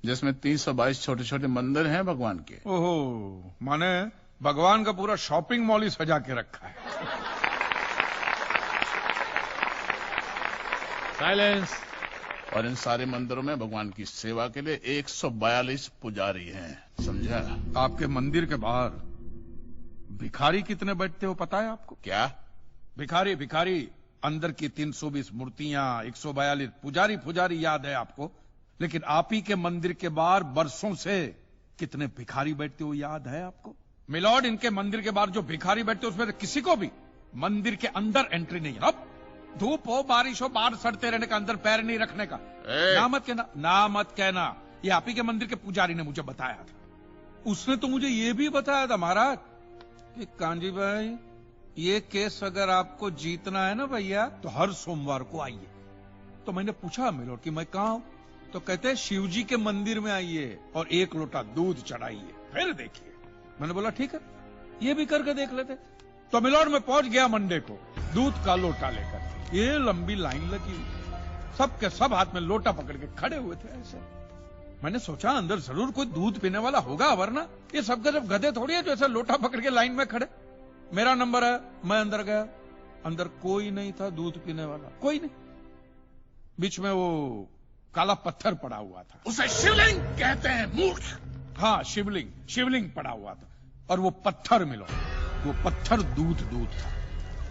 जिसमें 322 छोटे छोटे मंदिर हैं भगवान के। ओहो, माने भगवान का पूरा शॉपिंग मॉल ही सजा के रखा है। साइलेंस। और इन सारे मंदिरों में भगवान की सेवा के लिए 142 पुजारी हैं, समझा? आपके मंदिर के बाहर भिखारी कितने बैठते हो पता है आपको? क्या? भिखारी भिखारी अंदर की 320 मूर्तियां, 142 पुजारी याद है आपको, लेकिन आप ही के मंदिर के बाहर बरसों से कितने भिखारी बैठते हो याद है आपको? मिलॉर्ड, इनके मंदिर के बाहर जो भिखारी बैठते उसमें किसी को भी मंदिर के अंदर एंट्री नहीं। अब धूप हो बारिश हो बाहर सड़ते रहने का, अंदर पैर नहीं रखने का। ना मत कहना, ये आप ही के मंदिर के पुजारी ने मुझे बताया था। उसने तो मुझे ये भी बताया था महाराज कि कांजी भाई, ये केस अगर आपको जीतना है ना भैया, तो हर सोमवार को आइए। तो मैंने पूछा मिलॉर्ड कि मैं कहां हूं? तो कहते हैं शिव जी के मंदिर में आइए और 1 लोटा दूध चढ़ाइए, फिर देखिए। मैंने बोला ठीक है, ये भी करके देख लेते। तो मिलॉर्ड में पहुंच गया मंडे को दूध का लोटा लेकर। ये लंबी लाइन लगी, सबके सब हाथ में लोटा पकड़ के खड़े हुए थे ऐसे। मैंने सोचा अंदर जरूर कोई दूध पीने वाला होगा, वरना ये सब जब गधे थोड़ी है जो ऐसा लोटा पकड़ के लाइन में खड़े। मेरा नंबर है, मैं अंदर गया, अंदर कोई नहीं था दूध पीने वाला, कोई नहीं। बीच में वो काला पत्थर पड़ा हुआ था, उसे शिवलिंग कहते हैं मूर्ख। हाँ, शिवलिंग पड़ा हुआ था। और वो पत्थर मिलो, वो पत्थर दूध था।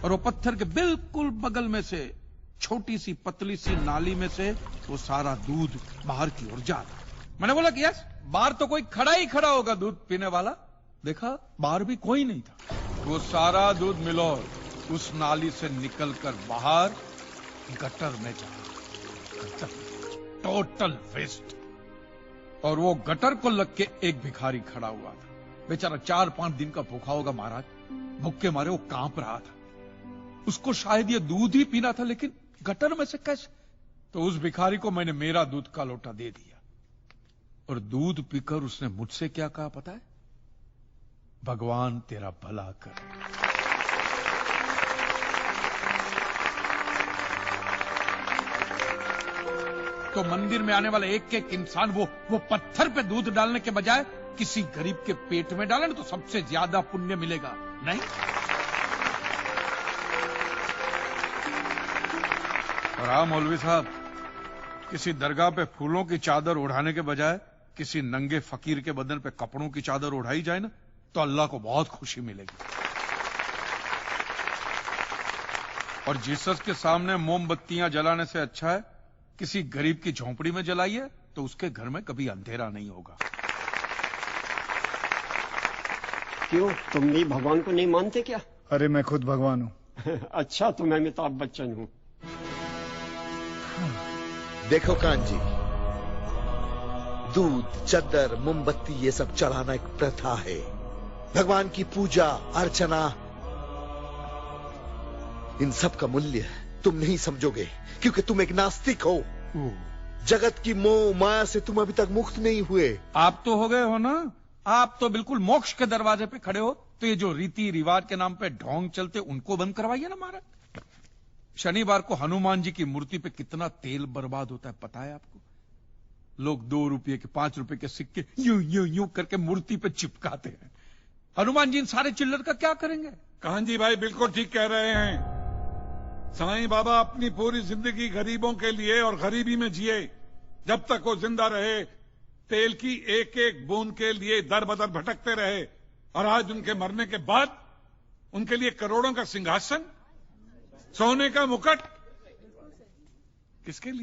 और वो पत्थर के बिल्कुल बगल में से छोटी सी पतली सी नाली में से वो सारा दूध बाहर की ओर जा रहा। मैंने बोला कि यस, बाहर तो कोई खड़ा होगा दूध पीने वाला। देखा, बाहर भी कोई नहीं था। वो सारा दूध मिलो उस नाली से निकलकर बाहर गटर में जा रहा। Total waste. और वो गटर को लग के एक भिखारी खड़ा हुआ था। बेचारा 4-5 दिन का भूखा होगा महाराज, भूख के मारे वो कांप रहा था। उसको शायद ये दूध ही पीना था, लेकिन गटर में से कैसे? तो उस भिखारी को मैंने मेरा दूध का लोटा दे दिया। और दूध पीकर उसने मुझसे क्या कहा पता है? भगवान तेरा भला करे। तो मंदिर में आने वाला एक एक इंसान वो पत्थर पे दूध डालने के बजाय किसी गरीब के पेट में डाले ना, तो सबसे ज्यादा पुण्य मिलेगा। नहीं? और हाँ मौलवी साहब, किसी दरगाह पे फूलों की चादर ओढ़ाने के बजाय किसी नंगे फकीर के बदन पे कपड़ों की चादर ओढ़ाई जाए ना, तो अल्लाह को बहुत खुशी मिलेगी। और जीसस के सामने मोमबत्तियां जलाने से अच्छा है किसी गरीब की झोंपड़ी में जलाइए, तो उसके घर में कभी अंधेरा नहीं होगा। क्यों, तुम भी भगवान को नहीं मानते क्या? अरे मैं खुद भगवान हूँ। अच्छा, तो मैं अमिताभ बच्चन हूँ। देखो कांजी, दूध, चद्दर, मोमबत्ती ये सब चढ़ाना एक प्रथा है। भगवान की पूजा अर्चना, इन सब का मूल्य तुम नहीं समझोगे, क्योंकि तुम एक नास्तिक हो। जगत की मोह माया से तुम अभी तक मुक्त नहीं हुए। आप तो हो गए हो ना, आप तो बिल्कुल मोक्ष के दरवाजे पे खड़े हो। तो ये जो रीति रिवाज के नाम पे ढोंग चलते, उनको बंद करवाइए ना महाराज। शनिवार को हनुमान जी की मूर्ति पे कितना तेल बर्बाद होता है पता है आपको? लोग 2 रुपये के 5 रुपए के सिक्के यूं करके मूर्ति पे चिपकाते हैं। हनुमान जी इन सारे चिल्लर का क्या करेंगे? कांजी भाई बिल्कुल ठीक कह रहे हैं। साईं बाबा अपनी पूरी जिंदगी गरीबों के लिए और गरीबी में जिए। जब तक वो जिंदा रहे तेल की एक एक बूंद के लिए दर बदर भटकते रहे, और आज उनके मरने के बाद उनके लिए करोड़ों का सिंहासन, सोने का मुकुट, किसके लिए?